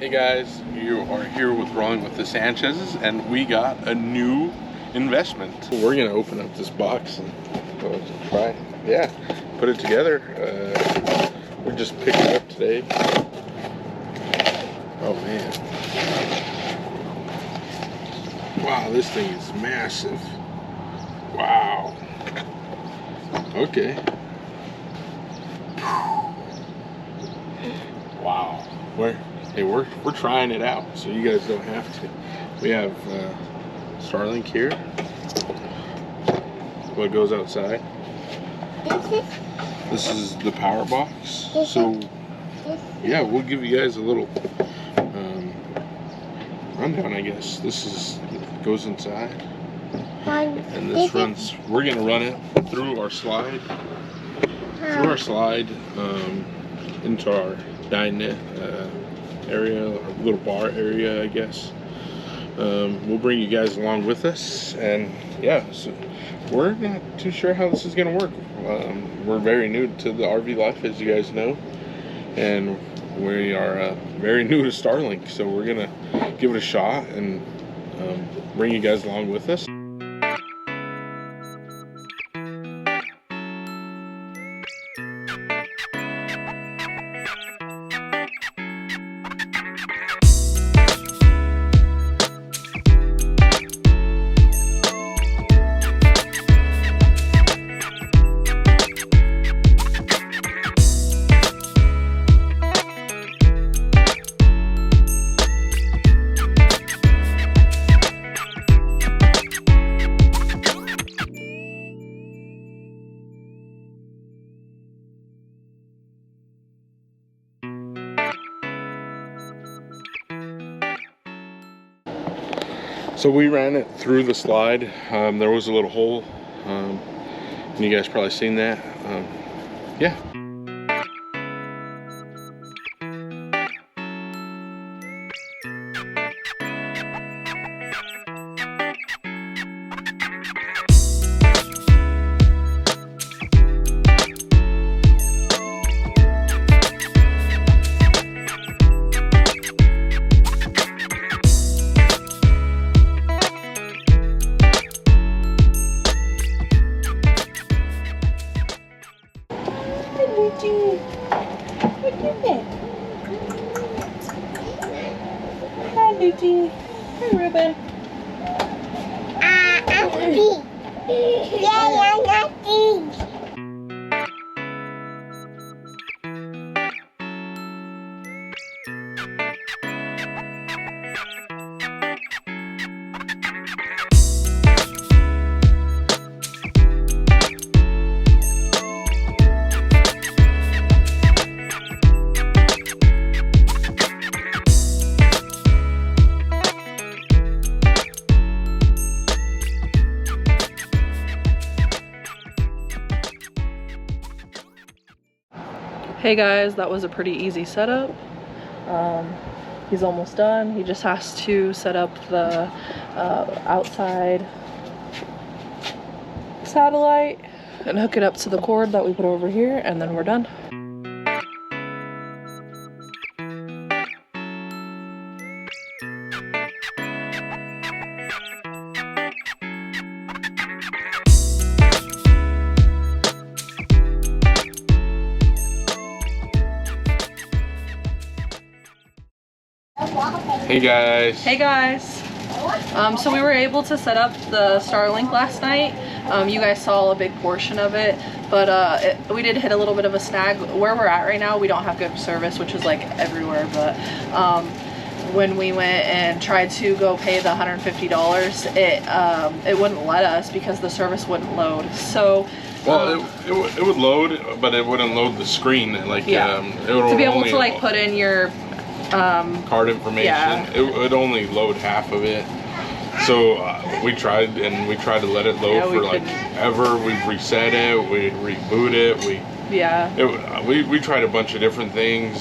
Hey guys, you are here with Rolling with the Sanchez's, and we got a new investment. We're gonna open up this box and try, put it together. We just picked it up today. Oh man. Wow, this thing is massive. Wow. Okay. Wow. We're trying it out, so you guys don't have to. We have Starlink here. What goes outside? This is the power box. So yeah, we'll give you guys a little rundown, I guess. This goes inside, and this runs. We're gonna run it through our slide, into our dinette area, our little bar area, I guess. We'll bring you guys along with us, and yeah, so we're not too sure how this is gonna work. We're very new to the RV life, as you guys know, and we are very new to Starlink, so we're gonna give it a shot and bring you guys along with us. So we ran it through the slide. There was a little hole, and you guys probably seen that. Yeah. Hi, Luigi. Hi, Ruben. Hey guys, that was a pretty easy setup. He's almost done. He just has to set up the outside satellite and hook it up to the cord that we put over here, and then we're done. Hey guys. Hey guys. So we were able to set up the Starlink last night. You guys saw a big portion of it, but we did hit a little bit of a snag. Where we're at right now, we don't have good service, which is like everywhere, but when we went and tried to go pay the $150, it wouldn't let us because the service wouldn't load. So well, it would load, but it wouldn't load the screen. Like yeah. it would to be able to like put in your card information. Yeah. It would only load half of it. So we tried to let it load for like ever. We've reset it, we reboot it, we tried a bunch of different things.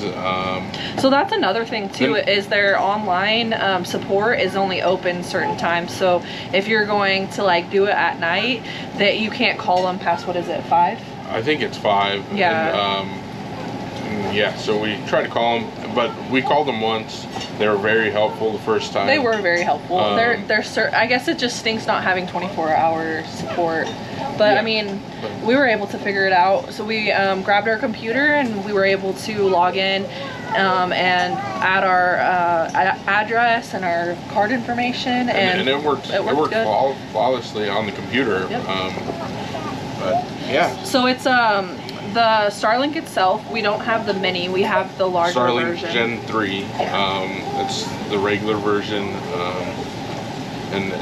So that's another thing too, is their online support is only open certain times. So if you're going to like do it at night, that you can't call them past, what is it, 5? I think it's 5. Yeah. And, yeah, so we tried to call them, but we called them once. They were very helpful the first time. They were very helpful. I guess it just stinks not having 24-hour support. But yeah. I mean, we were able to figure it out. So we grabbed our computer and we were able to log in and add our address and our card information, and it worked flawlessly on the computer. Yep. But yeah. So it's the Starlink itself. We don't have the mini. We have the larger Starlink version. Gen 3. Yeah. It's the regular version, and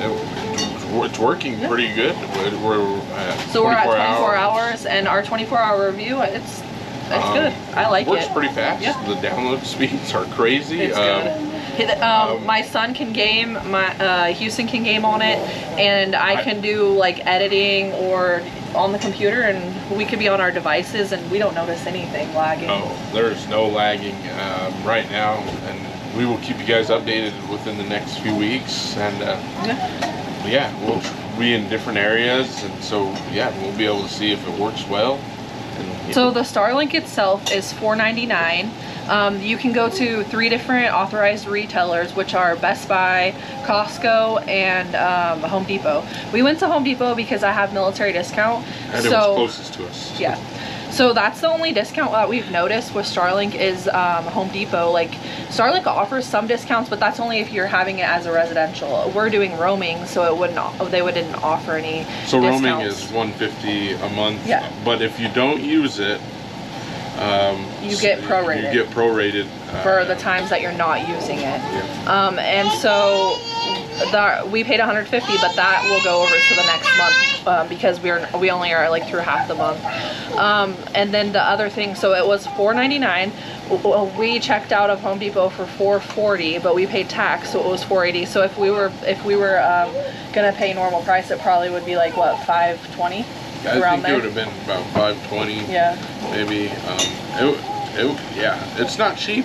it's working pretty good. We're at so we're at 24 hours, and our 24-hour review, it's good. I like it. Works pretty fast. Yeah. The download speeds are crazy. It's good. My son can game. My Houston can game on it, and I can do like editing or on the computer, and we could be on our devices, and we don't notice anything lagging. Oh, there's no lagging right now, and we will keep you guys updated within the next few weeks. And yeah, we'll be in different areas, and so yeah, we'll be able to see if it works well. And, so the Starlink itself is $4.99. You can go to 3 different authorized retailers, which are Best Buy, Costco, and Home Depot. We went to Home Depot because I have military discount. And it was closest to us. Yeah. So that's the only discount that we've noticed with Starlink is Home Depot. Like, Starlink offers some discounts, but that's only if you're having it as a residential. We're doing roaming, so they wouldn't offer any So discounts. roaming is $150 a month. Yeah. But if you don't use it, you get prorated. You get prorated for the times that you're not using it. Yeah. And so we paid $150, but that will go over to the next month because we only are like through half the month. And then the other thing, so it was $4.99. We checked out of Home Depot for $4.40, but we paid tax, so it was $4.80. So if we were gonna pay normal price, it probably would be like what, $5.20? I think it would have been about $5.20. Yeah. Maybe. Yeah, it's not cheap,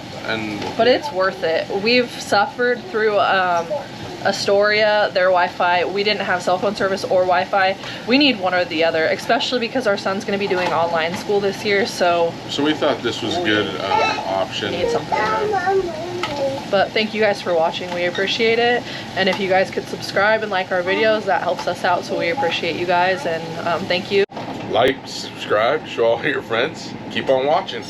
but it's worth it. We've suffered through Astoria, their Wi-Fi. We didn't have cell phone service or Wi-Fi. We need one or the other, especially because our son's going to be doing online school this year. So we thought this was a good option. We need something. But thank you guys for watching. We appreciate it. And if you guys could subscribe and like our videos, that helps us out. So we appreciate you guys, and thank you. Like, subscribe, show all your friends. Keep on watching.